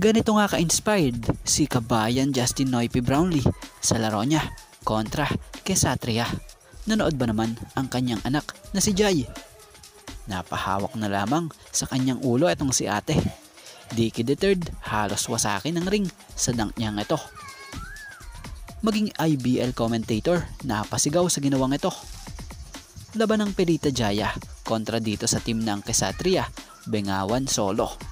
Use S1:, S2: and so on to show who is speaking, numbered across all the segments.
S1: Ganito nga ka-inspired si kabayan Justin Noype Brownlee sa laro niya kontra Kesatria. Nanood ba naman ang kanyang anak na si Jai? Napahawak na lamang sa kanyang ulo itong si ate. Dicky III halos wasakin ng ring sa dunk niyang ito. Maging IBL commentator napasigaw sa ginawang ito. Laban ng Pelita Jaya kontra dito sa team ng Kesatria, Bengawan Solo.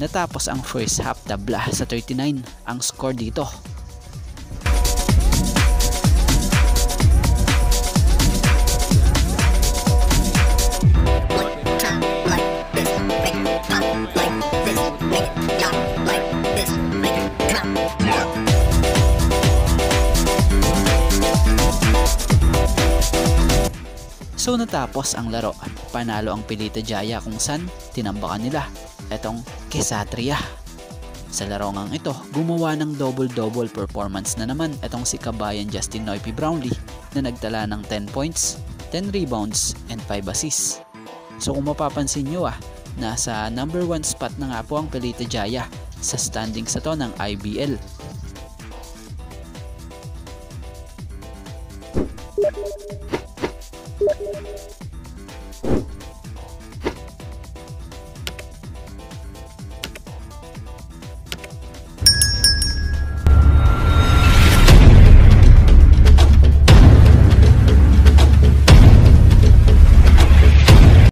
S1: Natapos ang first half tabla sa 39 ang score dito. So natapos ang laro, panalo ang Pelita Jaya kung saan tinambakan nila etong Kesatria. Sa laro ngang ito, gumawa ng double-double performance na naman etong si kabayan Justin Noype Brownlee na nagtala ng 10 points, 10 rebounds, and 5 assists. So kung mapapansin nyo nasa number 1 spot na nga po ang Pelita Jaya sa standings sa to ng IBL.